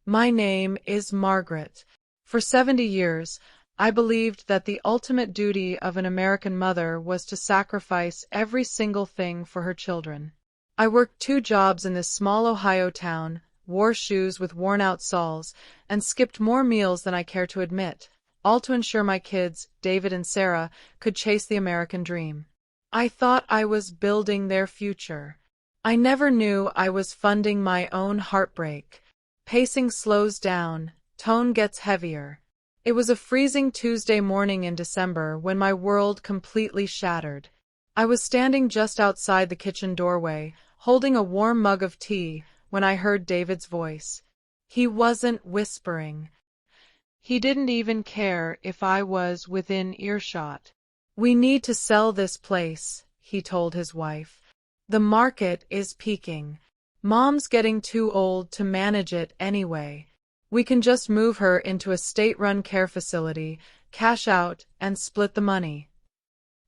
My name is Margaret. For 70 years, I believed that the ultimate duty of an American mother was to sacrifice every single thing for her children. I worked 2 jobs in this small Ohio town, wore shoes with worn-out soles, and skipped more meals than I care to admit, all to ensure my kids, David and Sarah, could chase the American dream. I thought I was building their future. I never knew I was funding my own heartbreak. Pacing slows down, tone gets heavier. It was a freezing Tuesday morning in December when my world completely shattered. I was standing just outside the kitchen doorway, holding a warm mug of tea, when I heard David's voice. He wasn't whispering. He didn't even care if I was within earshot. "We need to sell this place," he told his wife. "The market is peaking. Mom's getting too old to manage it anyway. We can just move her into a state-run care facility, cash out, and split the money."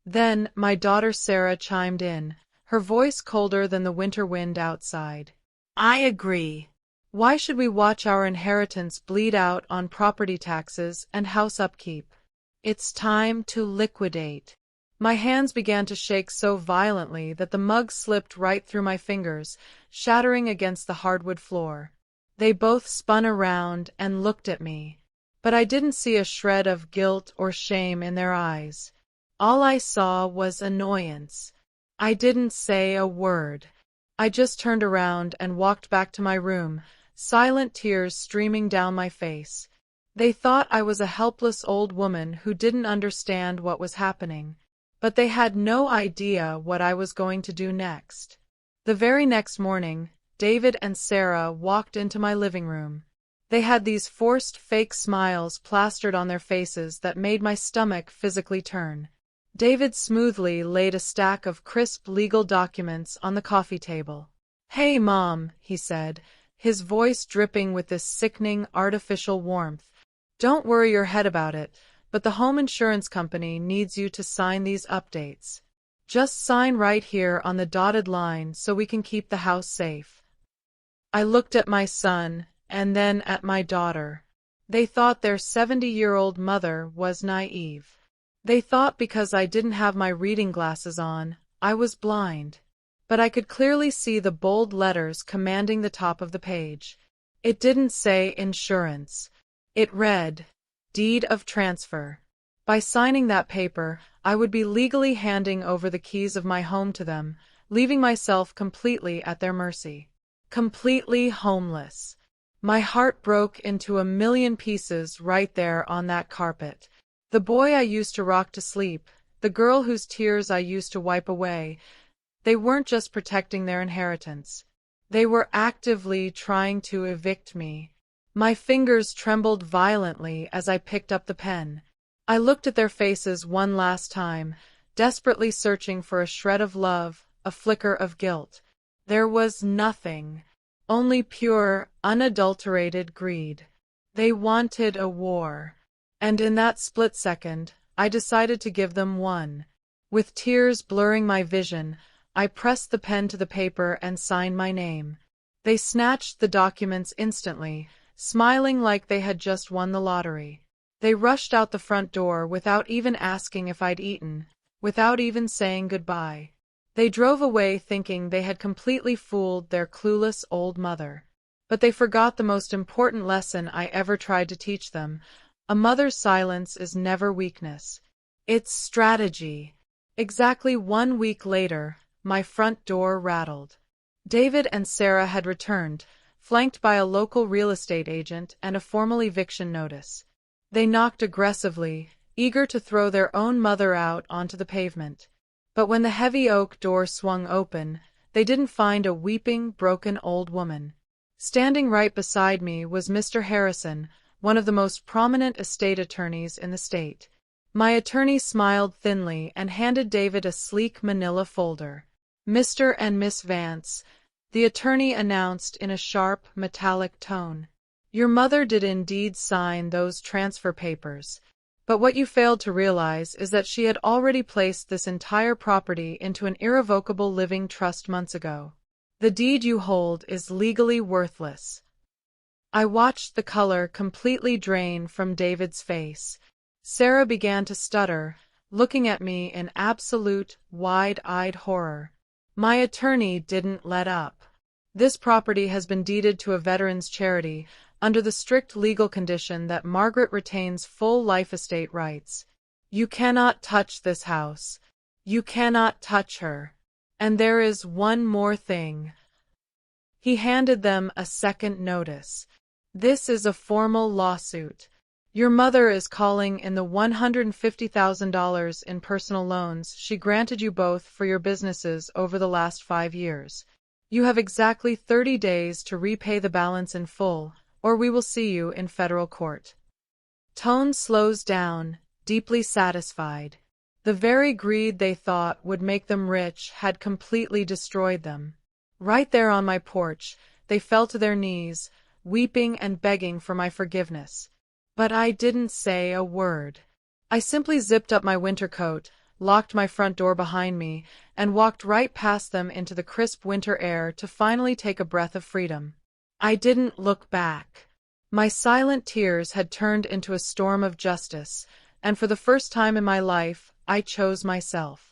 Then my daughter Sarah chimed in, her voice colder than the winter wind outside. "I agree. Why should we watch our inheritance bleed out on property taxes and house upkeep? It's time to liquidate." My hands began to shake so violently that the mug slipped right through my fingers, shattering against the hardwood floor. They both spun around and looked at me, but I didn't see a shred of guilt or shame in their eyes. All I saw was annoyance. I didn't say a word. I just turned around and walked back to my room, silent tears streaming down my face. They thought I was a helpless old woman who didn't understand what was happening, but they had no idea what I was going to do next. The very next morning, David and Sarah walked into my living room. They had these forced fake smiles plastered on their faces that made my stomach physically turn. David smoothly laid a stack of crisp legal documents on the coffee table. "Hey, Mom," he said, his voice dripping with this sickening artificial warmth. "Don't worry your head about it, but the home insurance company needs you to sign these updates. Just sign right here on the dotted line so we can keep the house safe." I looked at my son, and then at my daughter. They thought their 70-year-old mother was naive. They thought because I didn't have my reading glasses on, I was blind. But I could clearly see the bold letters commanding the top of the page. It didn't say insurance. It read, "Deed of Transfer." By signing that paper, I would be legally handing over the keys of my home to them, leaving myself completely at their mercy. Completely homeless. My heart broke into a million pieces right there on that carpet. The boy I used to rock to sleep, the girl whose tears I used to wipe away, they weren't just protecting their inheritance. They were actively trying to evict me. My fingers trembled violently as I picked up the pen. I looked at their faces one last time, desperately searching for a shred of love, a flicker of guilt. There was nothing. Only pure, unadulterated greed. They wanted a war. And in that split second, I decided to give them one. With tears blurring my vision, I pressed the pen to the paper and signed my name. They snatched the documents instantly, smiling like they had just won the lottery. They rushed out the front door without even asking if I'd eaten, without even saying goodbye. They drove away thinking they had completely fooled their clueless old mother. But they forgot the most important lesson I ever tried to teach them. A mother's silence is never weakness. It's strategy. Exactly 1 week later, my front door rattled. David and Sarah had returned, flanked by a local real estate agent and a formal eviction notice. They knocked aggressively, eager to throw their own mother out onto the pavement. But when the heavy oak door swung open, they didn't find a weeping, broken old woman. Standing right beside me was Mr. Harrison, one of the most prominent estate attorneys in the state. My attorney smiled thinly and handed David a sleek manila folder. "Mr. and Miss Vance," the attorney announced in a sharp, metallic tone. "Your mother did indeed sign those transfer papers. But what you failed to realize is that she had already placed this entire property into an irrevocable living trust months ago. The deed you hold is legally worthless." I watched the color completely drain from David's face. Sarah began to stutter, looking at me in absolute, wide-eyed horror. My attorney didn't let up. This property has been deeded to a veterans charity, under the strict legal condition that Margaret retains full life estate rights. You cannot touch this house. You cannot touch her. And there is one more thing. He handed them a second notice. This is a formal lawsuit. Your mother is calling in the $150,000 in personal loans she granted you both for your businesses over the last 5 years. You have exactly 30 days to repay the balance in full, or we will see you in federal court. Tone slows down, deeply satisfied. The very greed they thought would make them rich had completely destroyed them. Right there on my porch, they fell to their knees, weeping and begging for my forgiveness. But I didn't say a word. I simply zipped up my winter coat, locked my front door behind me, and walked right past them into the crisp winter air to finally take a breath of freedom. I didn't look back. My silent tears had turned into a storm of justice, and for the first time in my life, I chose myself.